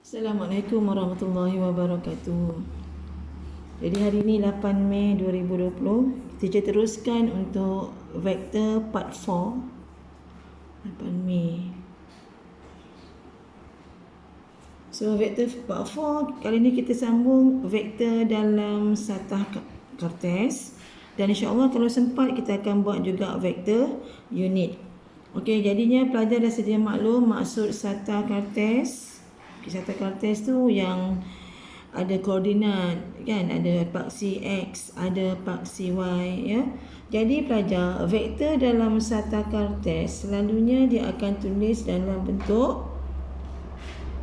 Assalamualaikum warahmatullahi wabarakatuh. Jadi hari ini 8 Mei 2020, kita teruskan untuk vektor part 4. 8 Mei. So vektor part 4 kali ini kita sambung vektor dalam satah kertas, dan insya-Allah kalau sempat kita akan buat juga vektor unit. Okey, jadinya pelajar dah sedia maklum maksud satah kertas. Satah kertas tu yang ada koordinat kan, ada paksi X, ada paksi Y ya. Jadi pelajar, vektor dalam satah kertas selalunya dia akan tulis dalam bentuk,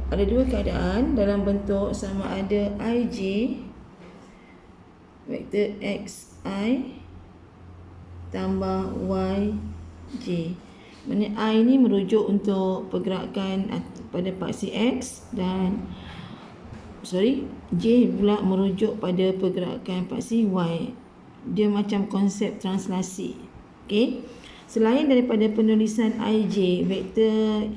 ada dua keadaan, dalam bentuk sama ada IJ, vektor XI tambah YJ. Maksudnya I ni merujuk untuk pergerakan pada paksi X, dan J pula merujuk pada pergerakan paksi Y. Dia macam konsep translasi. Okey. Selain daripada penulisan IJ, vektor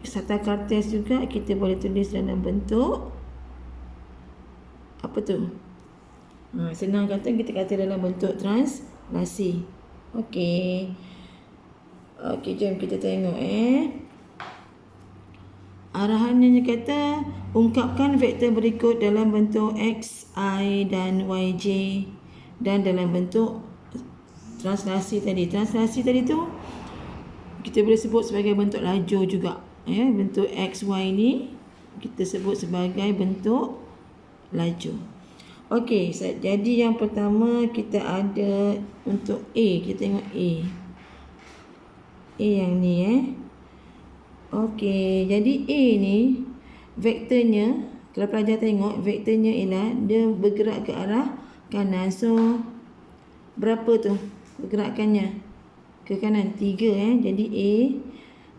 satah kertas juga kita boleh tulis dalam bentuk apa tu? Senang kata kita kata dalam bentuk translasi. Okey. Okey, jom kita tengok arahannya kata ungkapkan vektor berikut dalam bentuk XI dan YJ dan dalam bentuk translasi tadi. Translasi tadi tu kita boleh sebut sebagai bentuk lajur juga. Bentuk XY ni kita sebut sebagai bentuk lajur. Okey, jadi yang pertama kita ada untuk A, kita tengok A. Yang ni Okey, jadi A ni vektornya, kalau pelajar tengok vektornya ialah dia bergerak ke arah kanan. So berapa tu pergerakannya? Ke kanan 3 Jadi A,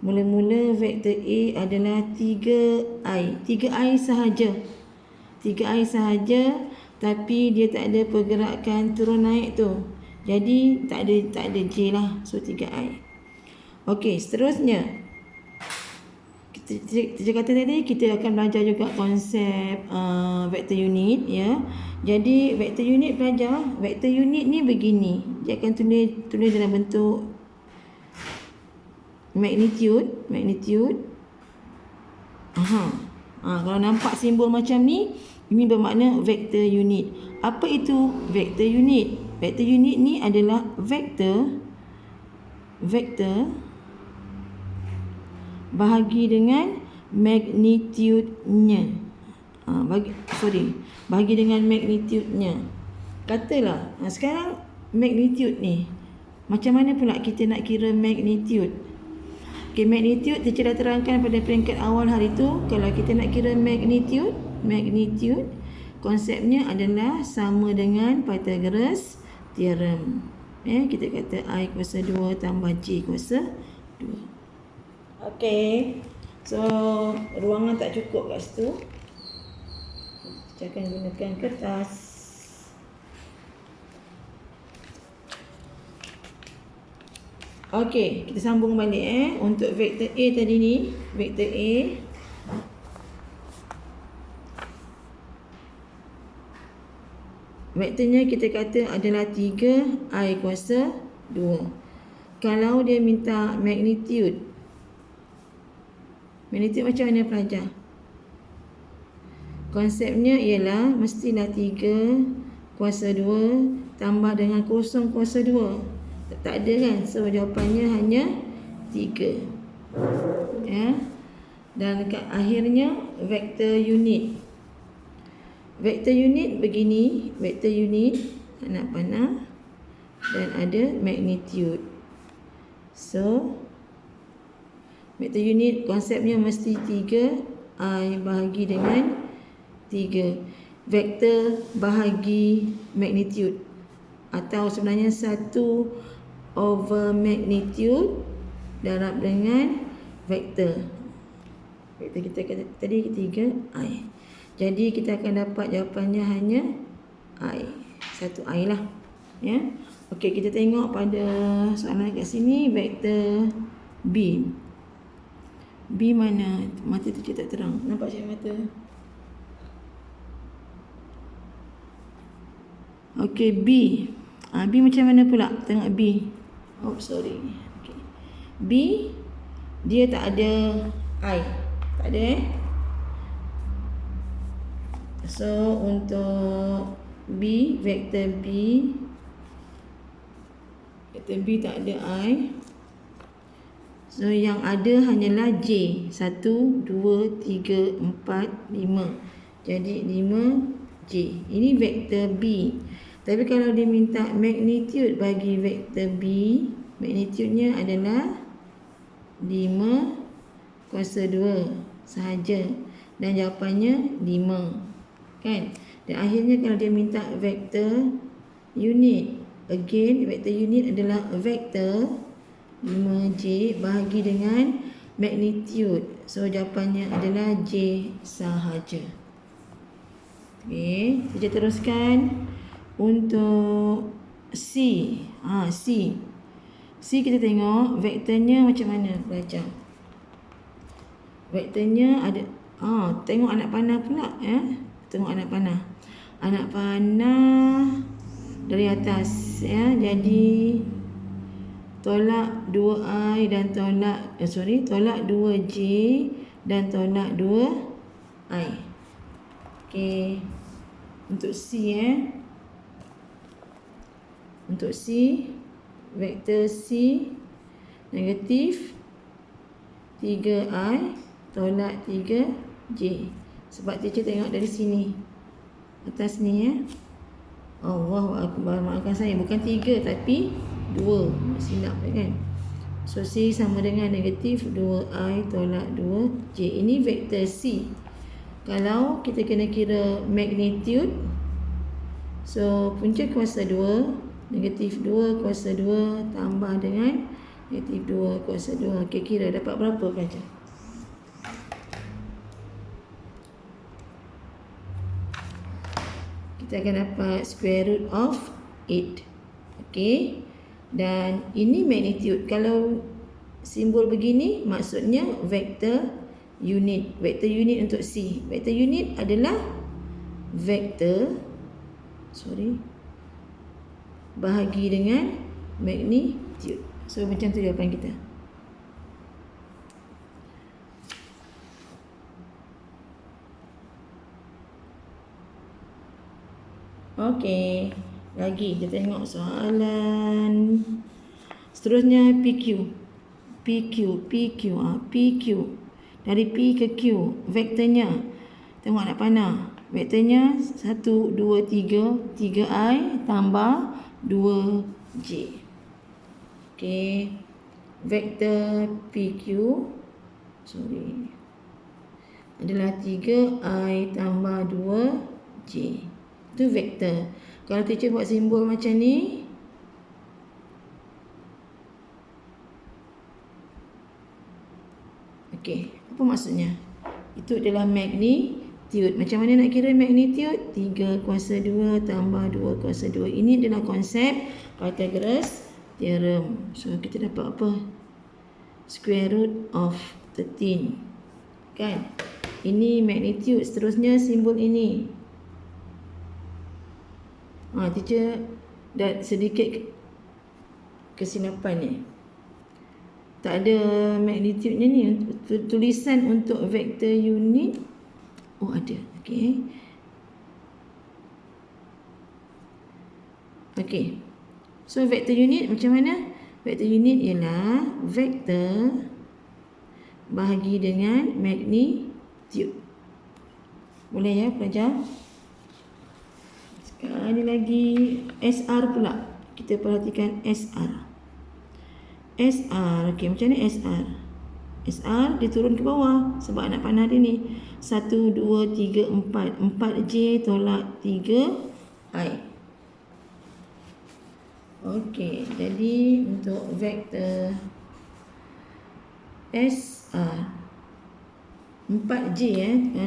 mula-mula vektor A adalah 3I. 3I sahaja. 3I sahaja, tapi dia tak ada pergerakan turun naik tu. Jadi tak ada J lah. So 3I. Okey, seterusnya kita kata tadi kita akan belajar juga konsep vektor unit ya. Jadi vektor unit pelajar, vektor unit ni begini. Dia akan tulis dalam bentuk magnitude. Kalau nampak simbol macam ni, ini bermakna vektor unit. Apa itu vektor unit? Vektor unit ni adalah vektor bahagi dengan magnitude-nya. Bahagi dengan magnitude-nya. Katalah, sekarang magnitude ni, macam mana pula kita nak kira magnitude? Okay, magnitude teacher dah terangkan pada peringkat awal hari tu. Kalau kita nak kira magnitude konsepnya adalah sama dengan Pythagoras theorem. Kita kata I kuasa 2 tambah J kuasa 2. Okey. So ruangan tak cukup kat situ. Kita akan gunakan kertas. Okey, kita sambung balik untuk vektor A tadi ni, vektor A vektornya kita kata adalah 3I kuasa 2. Kalau dia minta magnitude macam mana pelajar? Konsepnya ialah mestilah 3 kuasa 2 tambah dengan 0 kuasa 2. Tak ada kan? So jawapannya hanya 3. Dan dekat akhirnya vektor unit. Vektor unit begini, vektor unit anak panah dan ada magnitude. So vektor unit konsepnya mesti 3I bahagi dengan 3. Vektor bahagi magnitude, atau sebenarnya 1 over magnitude darab dengan vektor. Vektor kita kata tadi 3I. Jadi kita akan dapat jawapannya hanya I. 1I lah. Okey, kita tengok pada soalan kat sini, vektor B. B mana? Mata tu tak terang. Nampak cik mata? Okey, B. B macam mana pula? Tengok B. Oh, sorry. Okay. B, dia tak ada I. Tak ada So, untuk B, vektor B. Vektor B tak ada I. So, yang ada hanyalah J. 1, 2, 3, 4, 5. Jadi, 5J. Ini vektor B. Tapi kalau dia minta magnitude bagi vektor B, magnitudenya adalah 5 kuasa 2 sahaja. Dan jawapannya 5. Kan? Dan akhirnya kalau dia minta vektor unit, again vektor unit adalah vektor 5J bahagi dengan magnitude. So jawapannya adalah J sahaja. Okey, kita teruskan untuk C. C kita tengok vektornya macam mana belajar. Vektornya ada tengok anak panah pula ya. Tengok anak panah. Anak panah dari atas ya. Jadi tolak 2I dan tolak tolak 2J dan tolak 2I. Okey. Untuk C Untuk C, vektor C negatif 3I tolak 3J. Sebab teacher tengok dari sini. Atas ni ya. Allahu Akbar. Maafkan saya. Bukan 3 tapi 2. Silap kan. So C sama dengan negatif 2I tolak 2J. Ini vektor C. Kalau kita kena kira magnitude. So punca kuasa 2. Negatif 2 kuasa 2 tambah dengan negatif 2 kuasa 2. Okay, kira dapat berapa pelajar? Kita akan dapat square root of 8. Okey. Dan ini magnitude. Kalau simbol begini maksudnya vektor unit. Vektor unit untuk C. Vektor unit adalah vektor bahagi dengan magnitude. So macam tu jawapan kita. Okey, lagi kita tengok soalan seterusnya PQ. PQ. Dari P ke Q, vektornya. Tengok nak panah. Vektornya 1, 2, 3, 3I tambah 2J. Okey. Vektor PQ adalah 3I tambah 2J. Itu vektor. Kalau teacher buat simbol macam ni, okey, apa maksudnya? Itu adalah magnitude. Macam mana nak kira magnitude? 3 kuasa 2 tambah 2 kuasa 2. Ini adalah konsep Pythagoras theorem. So kita dapat apa? Square root of 13. Kan? Ini magnitude. Seterusnya simbol ini. Teacher dah sedikit kesilapan ni. Tak ada magnitude-nya ni. Tulisan untuk vektor unit. Oh, ada. Okey. Okey. So vektor unit macam mana? Vektor unit ialah vektor bahagi dengan magnitude. Boleh ya pelajar? Sekarang ni lagi SR pula. Kita perhatikan SR. SR. Okey, macam ni SR. SR dia turun ke bawah sebab anak panah dia ni. 1, 2, 3, 4. 4J tolak 3I. Okey, jadi untuk vektor SR 4J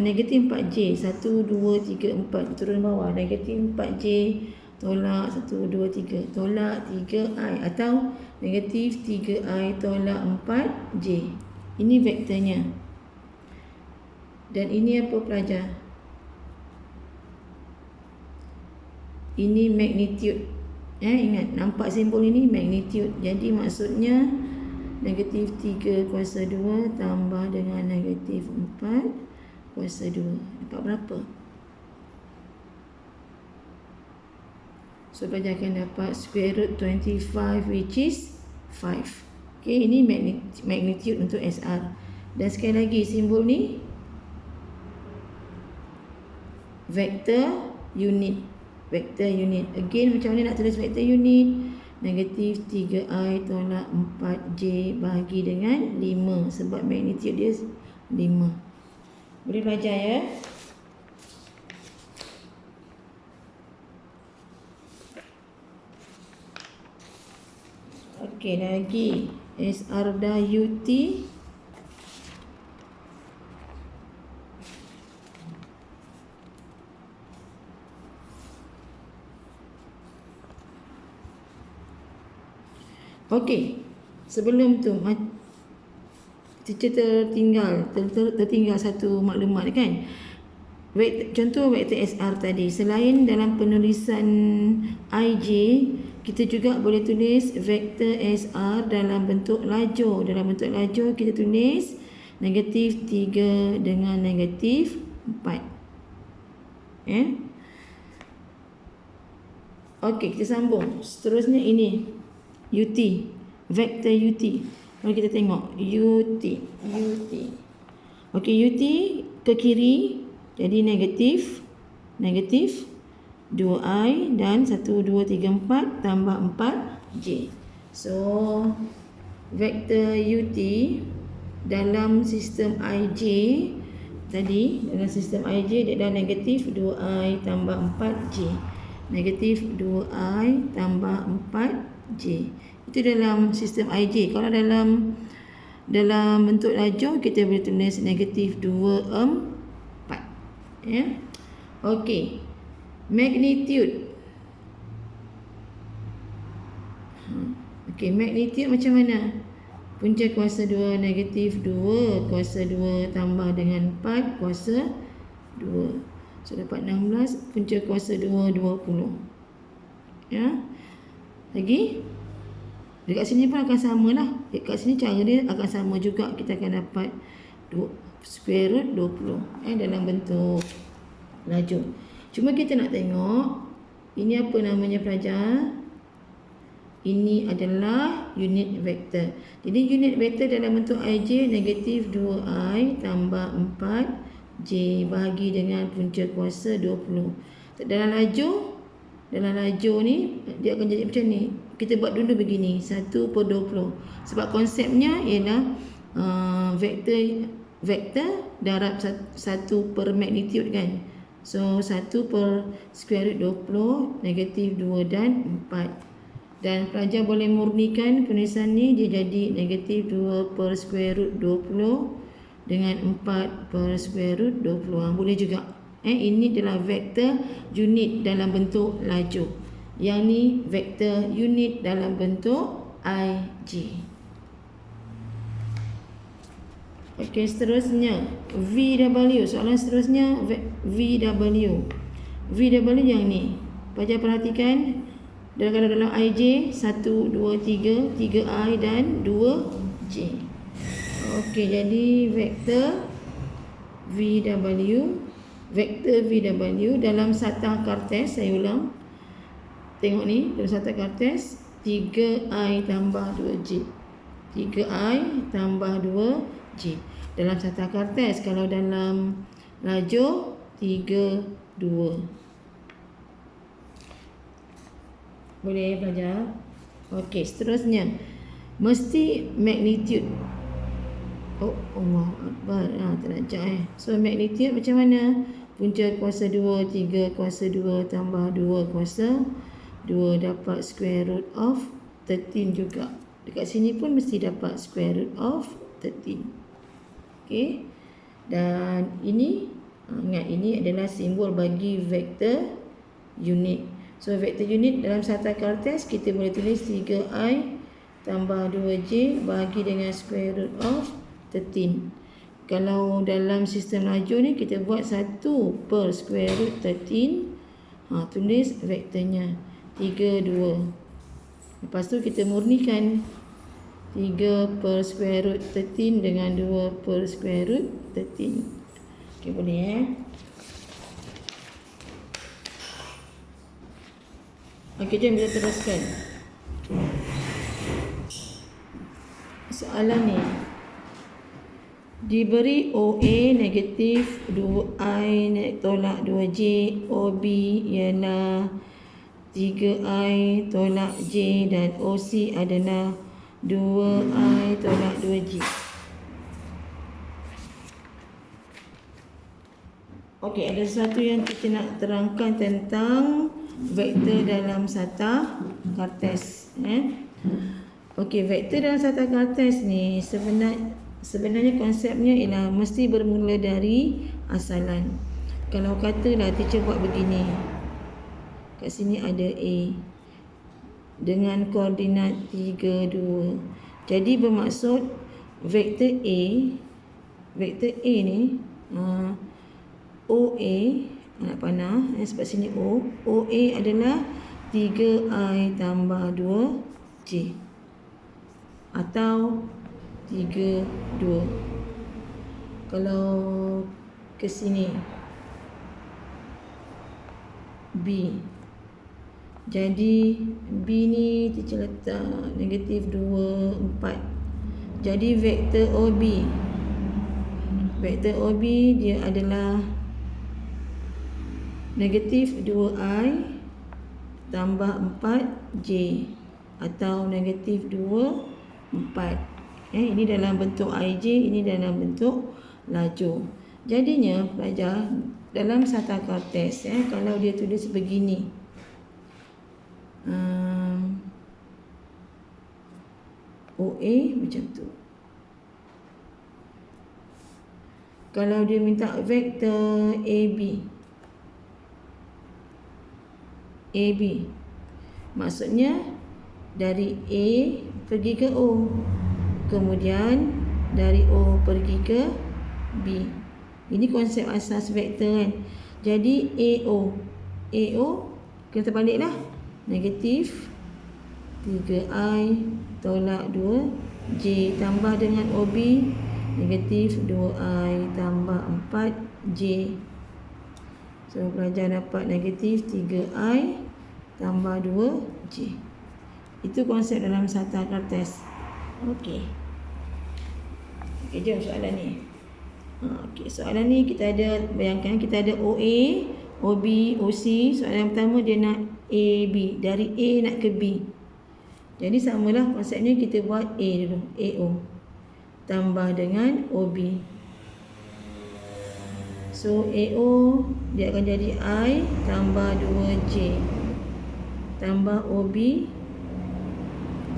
negatif 4J 1, 2, 3, 4 turun bawah. Negatif 4J tolak 1, 2, 3 tolak 3I atau negatif 3I tolak 4J. Ini vektornya. Dan ini apa pelajar? Ini magnitude. Ingat, nampak simbol ini magnitude. Jadi maksudnya negatif 3 kuasa 2 tambah dengan negatif 4 kuasa 2. Dapat berapa? So, pelajar akan dapat square root 25 which is 5. Okay, ini magnitude untuk SR. Dan sekali lagi simbol ni vektor unit. Vektor unit. Again, macam mana nak tulis vektor unit? Negatif 3i tolak 4j bahagi dengan 5. Sebab magnitude dia 5. Boleh belajar ya? Okey, lagi SR dah UT. Okey, sebelum tu teacher tertinggal satu maklumat kan. Contoh vektor SR tadi, selain dalam penulisan IJ, kita juga boleh tulis vektor SR dalam bentuk lajur. Dalam bentuk lajur kita tulis negatif 3 dengan negatif 4. Okey, kita sambung. Seterusnya ini UT, vektor UT. Mari kita tengok UT. Okey, UT ke kiri, jadi negatif 2i dan 1, 2, 3, 4 tambah 4j. So, vektor UT dalam sistem IJ tadi, dalam sistem IJ dia dah negatif 2i tambah 4j. Negatif 2i tambah 4j. Itu dalam sistem IJ. Kalau dalam bentuk lajur, kita boleh tulis negatif 2, 4. Okey. Magnitude. Okey, magnitude macam mana? Punca kuasa 2 negatif 2 kuasa 2 tambah dengan 4 kuasa 2. So, dapat 16. Punca kuasa 2, 20. Lagi? Dekat sini pun akan sama lah. Dekat sini cara dia akan sama juga. Kita akan dapat square root 20 dalam bentuk lajur. Cuma kita nak tengok ini apa namanya pelajar? Ini adalah unit vektor. Jadi unit vektor dalam bentuk IJ negatif 2i tambah 4j bahagi dengan punca kuasa 20. Dalam lajur ni dia akan jadi macam ni. Kita buat dulu begini, 1/20. Sebab konsepnya ialah vektor darab 1 per magnitude kan. So 1 per square root 20 negatif 2 dan 4. Dan pelajar boleh murnikan penulisan ni, dia jadi negatif 2 per square root 20 dengan 4 per square root 20. Boleh juga. Ini adalah vektor unit dalam bentuk lajur. Yang ni vektor unit dalam bentuk IJ. Okey, seterusnya VW. Soalan seterusnya VW. VW yang ni. Pelajar perhatikan dalam IJ 1, 2, 3, 3i dan 2j. Okey, jadi vektor VW dalam satah kartes, saya ulang. Tengok ni, dalam satah kartes 3i tambah 2j. 3i tambah 2j. Dalam satah kartes, kalau dalam lajur 3, 2. Boleh belajar? Okey, seterusnya mesti magnitude. Oh, Allah Akbar. Terajak So, magnitude macam mana? Punca kuasa 2, 3 kuasa 2 tambah 2 kuasa 2 dapat square root of 13 juga. Dekat sini pun mesti dapat square root of 13. Okey. Dan ini, ingat ini adalah simbol bagi vektor unit. So, vektor unit dalam satah kartes kita boleh tulis 3i tambah 2j bahagi dengan square root of 13. Kalau dalam sistem laju ni kita buat 1 per square root 13. Tulis vektornya 3, 2. Lepas tu kita murnikan 3 per square root 13 dengan 2 per square root 13. Okey, boleh Okey, jom kita teruskan. Soalan ni. Diberi OA negatif 2I tolak 2J, OB ialah 3I tolak J dan OC adalah 2I tolak 2J. Okey, ada sesuatu yang kita nak terangkan tentang vektor dalam satah kartes. Okey, vektor dalam satah kartes ni sebenarnya konsepnya ialah mesti bermula dari asalan. Kalau katalah teacher buat begini, kat sini ada A dengan koordinat 3, 2. Jadi bermaksud vektor A ni OA nak panah sebab sini OA adalah 3I tambah 2J atau 3, 2. Kalau ke sini B, jadi B ni teacher letak negatif 2, 4. Jadi vektor OB dia adalah negatif 2I tambah 4J atau negatif 2, 4. Ini dalam bentuk IJ, ini dalam bentuk laju. Jadinya pelajar dalam satah kartes kalau dia tulis begini, OA macam tu. Kalau dia minta vektor AB, maksudnya dari A pergi ke O, kemudian dari O pergi ke B. Ini konsep asas vektor kan. Jadi AO kita baliklah, negatif 3I tolak 2J tambah dengan OB negatif 2I tambah 4J. So pelajar dapat negatif 3I tambah 2J. Itu konsep dalam satah kartes. Okey, jom soalan ni. Okey, soalan ni kita ada, bayangkan kita ada OA, OB, OC. Soalan yang pertama dia nak AB, dari A nak ke B. Jadi samalah konsepnya, kita buat A dulu, AO tambah dengan OB. So AO dia akan jadi I tambah 2J tambah OB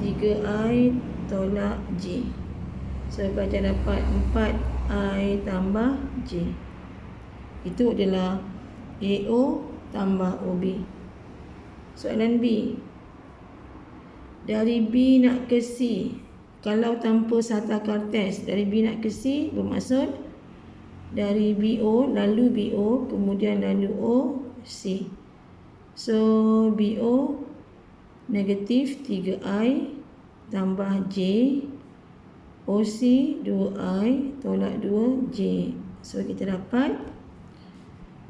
3I tolak J. So pelajar dapat 4I tambah J. Itu adalah AO tambah OB. Soalan B. Dari B nak ke C, kalau tanpa satah kartes, dari B nak ke C bermaksud dari BO lalu BO kemudian lalu O C. So BO negatif 3I tambah J, OC 2I tolak 2J. So kita dapat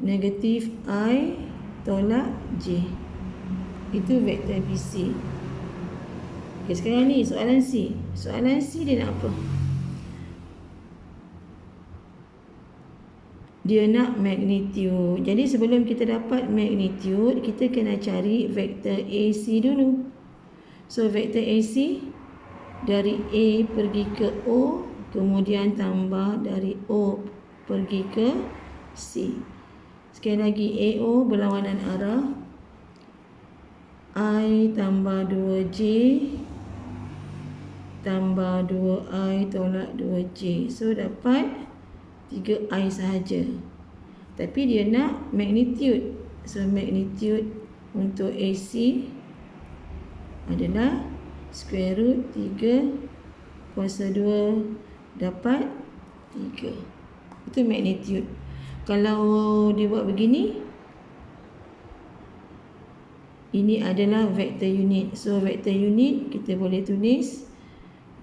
negatif I tolak J. Itu vektor BC. Okay, sekarang ni soalan C. Soalan C dia nak apa? Dia nak magnitude. Jadi sebelum kita dapat magnitude, kita kena cari vektor AC dulu. So vektor AC dari A pergi ke O, kemudian tambah dari O pergi ke C. Sekali lagi, AO berlawanan arah, I tambah 2J tambah 2I tolak 2J. So dapat 3I sahaja. Tapi dia nak magnitude. So magnitude untuk AC adalah square root 3 kuasa 2 dapat 3. Itu magnitude. Kalau dibuat begini, ini adalah vektor unit. So vektor unit kita boleh tulis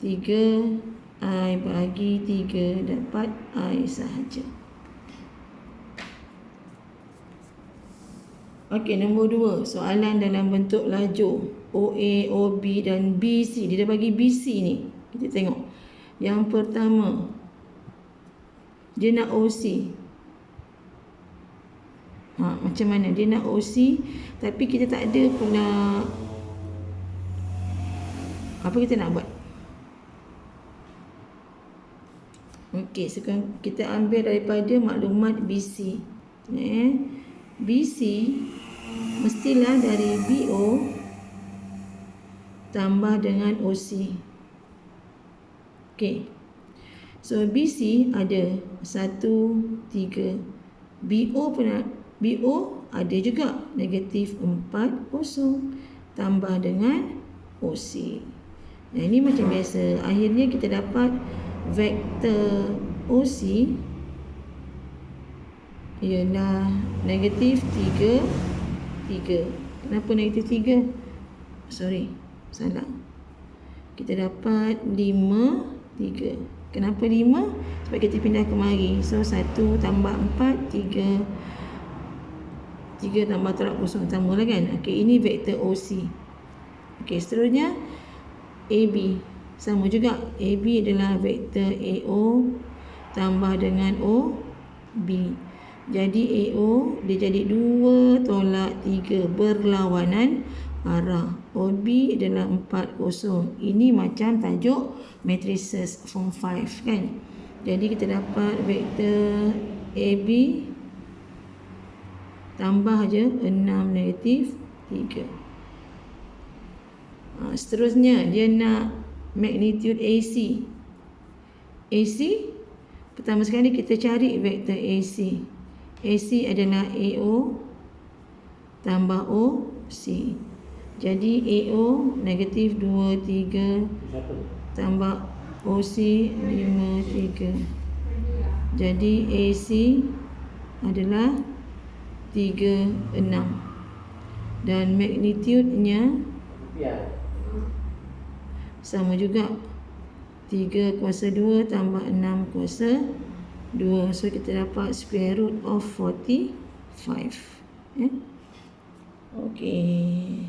3i bagi 3 dapat i sahaja. Okey, nombor 2, soalan dalam bentuk lajur OA, OB dan BC. Dia dah bagi BC ni. Kita tengok. Yang pertama, dia nak OC. Macam mana? Dia nak OC, tapi kita tak ada pula. Apa kita nak buat? Okey, sekarang kita ambil daripada maklumat BC. BC mestilah dari BO tambah dengan OC. Okey. So BC ada 1, 3. BO ada juga negatif 4, 0 tambah dengan OC. Nah, ini macam biasa. Akhirnya kita dapat vektor OC ialah negatif 3, 3. Kenapa negatif 3? Sorry, salah. Kita dapat 5, 3. Kenapa 5? Sebab kita pindah kemari. So 1 tambah 4, 3. 3 tambah tolak kosong, sama lah kan? Okey, ini vektor OC. Okey, seterusnya AB. Sama juga. AB adalah vektor AO tambah dengan OB. Jadi AO dia jadi 2 tolak 3, berlawanan arah. OB adalah 4, 0. Ini macam tajuk matrices form 5 kan. Jadi kita dapat vektor AB tambah je 6 negatif 3. Seterusnya dia nak magnitude AC. AC, pertama sekali kita cari vektor AC. AC adalah AO tambah OC. Jadi AO negatif 2, 3 tambah OC 5, 3. Jadi AC adalah 3, 6. Dan magnitude-nya sama juga. 3 kuasa 2 tambah 6 kuasa 2. So kita dapat square root of 45. Okey.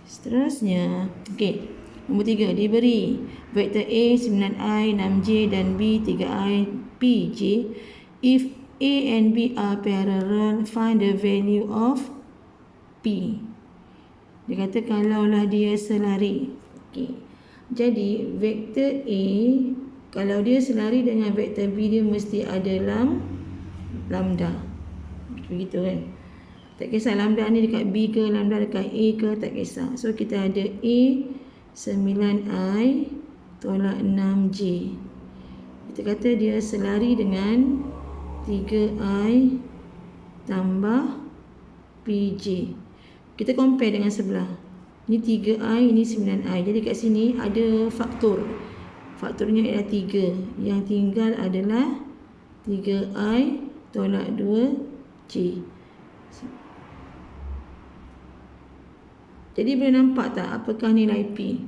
Seterusnya, okey. Nombor 3, diberi vektor A 9i 6j dan B 3i pj. If A and B are parallel, find the value of P. Dia kata kalaulah dia selari. Okey. Jadi vektor A kalau dia selari dengan vektor B, dia mesti ada lambda. Begitu kan? Tak kisah lambda ni dekat B ke, lambda dekat A ke, tak kisah. So kita ada A 9i tolak 6j. Kita kata dia selari dengan 3i tambah pj. Kita compare dengan sebelah. Ini 3i, ini 9i. Jadi kat sini ada faktor. Faktornya ialah 3. Yang tinggal adalah 3i tolak 2j. Jadi boleh nampak tak apakah nilai P?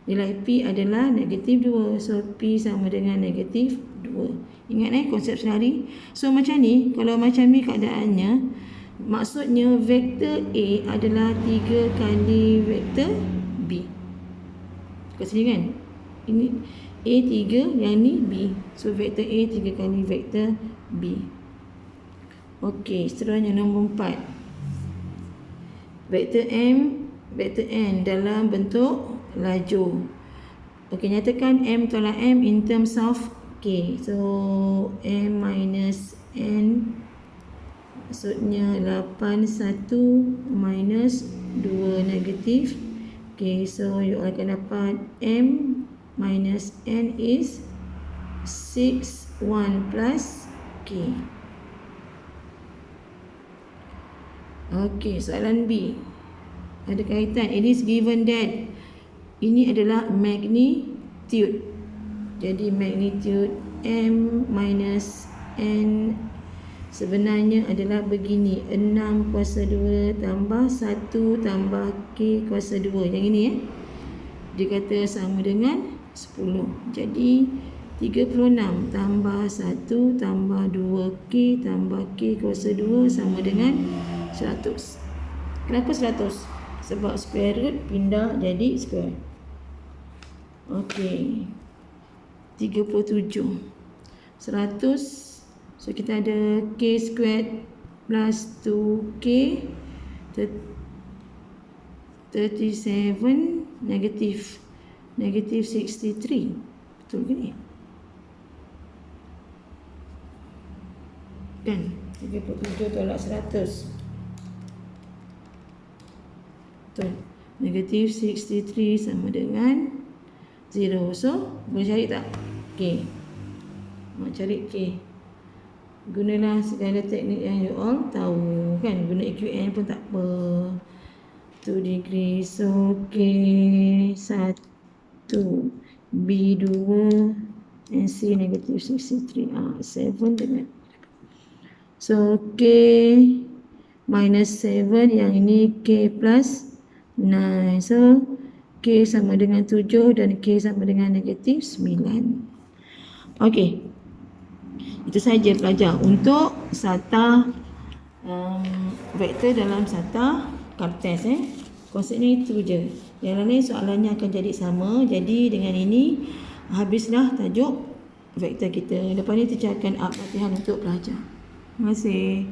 Nilai P adalah negatif 2. So P sama dengan negatif 2. Ingat konsep selari. So macam ni, kalau macam ni keadaannya, maksudnya vektor A adalah 3 kali vektor B. Kat sini kan? Ini A 3, yang ni B. So vektor A 3 kali vektor B. Okey, seterusnya nombor 4. Vektor M, vektor N dalam bentuk lajur. Okey, nyatakan M tolak M in terms of K. So M minus N maksudnya 8, 1 minus 2 negatif. Okay, so you akan dapat M minus N is 6, 1 plus K. Okay, soalan B. Ada kaitan. It is given that ini adalah magnitude. Jadi magnitude M minus N sebenarnya adalah begini. 6 kuasa 2 tambah 1 tambah K kuasa 2. Yang ini ya. Dia kata sama dengan 10. Jadi 36 tambah 1 tambah 2K tambah K kuasa 2 sama dengan 100. Kenapa 100? Sebab square root pindah jadi square. Okey. 37. 100. So kita ada K squared plus 2K 37 negatif 63. Betul ke ni? Kan? 37 tolak 100. Betul. Negatif 63 sama dengan 0. So, boleh cari tak? K. Nak cari K. Gunalah segala teknik yang you all tahu kan. Guna EQN pun tak apa. 2 degree. So, K 1, B 2, and C negatif 63. 7 dengan. So, K minus 7. Yang ini K plus 9. So, K sama dengan 7 dan K sama dengan negatif 9. Okey. Itu saja pelajar untuk SATA vektor dalam SATA Kartez. Konsepnya itu je. Yang lain soalannya akan jadi sama. Jadi dengan ini habislah tajuk vektor kita. Lepas ni teacher akan up latihan untuk pelajar. Terima kasih.